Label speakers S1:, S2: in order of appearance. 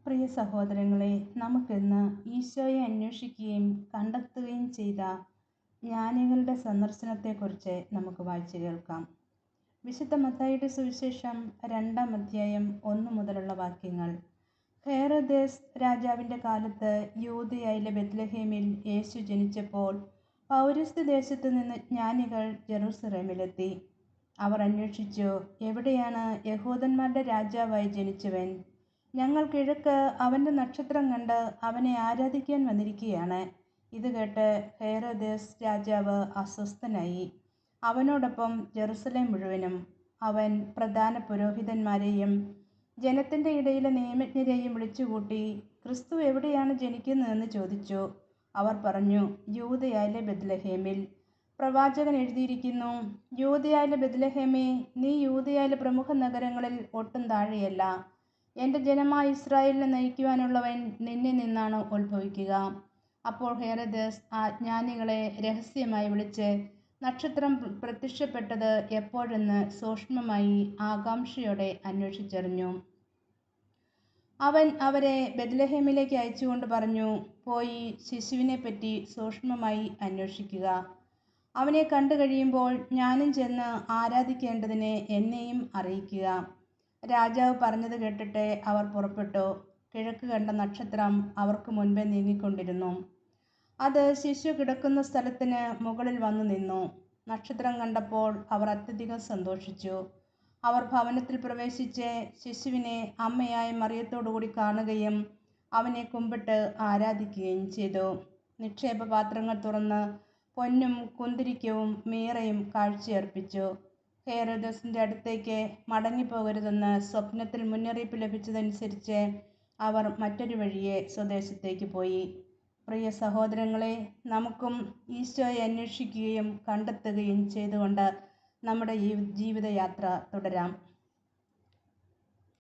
S1: പ്രിയ സഹോദരങ്ങളെ, നമുക്കിന്ന് ഈശോയെ അന്വേഷിക്കുകയും കണ്ടെത്തുകയും ചെയ്ത ജ്ഞാനികളുടെ സന്ദർശനത്തെക്കുറിച്ച് നമുക്ക് വായിച്ചു കേൾക്കാം. വിശുദ്ധ മത്തായിയുടെ സുവിശേഷം 2-ാം അധ്യായം 1 മുതലുള്ള വാക്യങ്ങൾ. ഹെരോദേസ് രാജാവിൻ്റെ കാലത്ത് യൂദയായിലെ ബെത്ലഹേമിൽ യേശു ജനിച്ചപ്പോൾ പൗരസ്ത്യ ദേശത്തു നിന്ന് ജ്ഞാനികൾ ജെറുസലേമിലെത്തി. അവർ അന്വേഷിച്ചു, എവിടെയാണ് യഹൂദന്മാരുടെ രാജാവായി ജനിച്ചവൻ? ഞങ്ങൾ കിഴക്ക് അവൻ്റെ നക്ഷത്രം കണ്ട് അവനെ ആരാധിക്കാൻ വന്നിരിക്കുകയാണ്. ഇത് കേട്ട് ഹെരോദേസ് രാജാവ് അസ്വസ്ഥനായി. അവനോടൊപ്പം ജെറുസലേം മുഴുവനും. അവൻ പ്രധാന പുരോഹിതന്മാരെയും ജനത്തിൻ്റെ ഇടയിലെ നിയമജ്ഞരെയും വിളിച്ചുകൂട്ടി, ക്രിസ്തു എവിടെയാണ് ജനിക്കുന്നതെന്ന് ചോദിച്ചു. അവർ പറഞ്ഞു, യൂദയായിലെ ബെത്ലഹേമിൽ. പ്രവാചകൻ എഴുതിയിരിക്കുന്നു, യൂദയായിലെ ബെത്ലഹേമേ, നീ യൂദയായിലെ പ്രമുഖ നഗരങ്ങളിൽ ഒട്ടും താഴെയല്ല. എൻ്റെ ജനമായ ഇസ്രായേലിനെ നയിക്കുവാനുള്ളവൻ നിന്നിൽ നിന്നാണ് ഉത്ഭവിക്കുക. അപ്പോൾ ഹെരോദേസ് ആ ജ്ഞാനികളെ രഹസ്യമായി വിളിച്ച് നക്ഷത്രം പ്രത്യക്ഷപ്പെട്ടത് എപ്പോഴെന്ന് സൂക്ഷ്മമായി ആകാംക്ഷയോടെ അന്വേഷിച്ചറിഞ്ഞു. അവൻ അവരെ ബെത്ലഹേമിലേക്ക് അയച്ചുകൊണ്ട് പറഞ്ഞു, പോയി ശിശുവിനെപ്പറ്റി സൂക്ഷ്മമായി അന്വേഷിക്കുക. അവനെ കണ്ടു കഴിയുമ്പോൾ ഞാനും ചെന്ന് ആരാധിക്കേണ്ടതിന് എന്നെയും അറിയിക്കുക. രാജാവ് പറഞ്ഞത് കേട്ടിട്ട് അവർ പുറപ്പെട്ടു. കിഴക്ക് കണ്ട നക്ഷത്രം അവർക്ക് മുൻപേ നീങ്ങിക്കൊണ്ടിരുന്നു. അത് ശിശു കിടക്കുന്ന സ്ഥലത്തിന് മുകളിൽ വന്നു നിന്നു. നക്ഷത്രം കണ്ടപ്പോൾ അവർ അത്യധികം സന്തോഷിച്ചു. അവർ ഭവനത്തിൽ പ്രവേശിച്ച് ശിശുവിനെ അമ്മയായ മറിയത്തോടുകൂടി കാണുകയും അവനെ കുമ്പിട്ട് ആരാധിക്കുകയും ചെയ്തു. നിക്ഷേപപാത്രങ്ങൾ തുറന്ന് പൊന്നും കുന്തിരിക്കവും മീറയും കാഴ്ചയർപ്പിച്ചു. ഹെരോദസിൻ്റെ അടുത്തേക്ക് മടങ്ങിപ്പോകരുതെന്ന് സ്വപ്നത്തിൽ മുന്നറിയിപ്പ് ലഭിച്ചതനുസരിച്ച് അവർ മറ്റൊരു വഴിയെ സ്വദേശത്തേക്ക് പോയി. പ്രിയ സഹോദരങ്ങളെ, നമുക്കും ഈശോയെ അന്വേഷിക്കുകയും കണ്ടെത്തുകയും ചെയ്തുകൊണ്ട് നമ്മുടെ ജീവിതയാത്ര തുടരാം.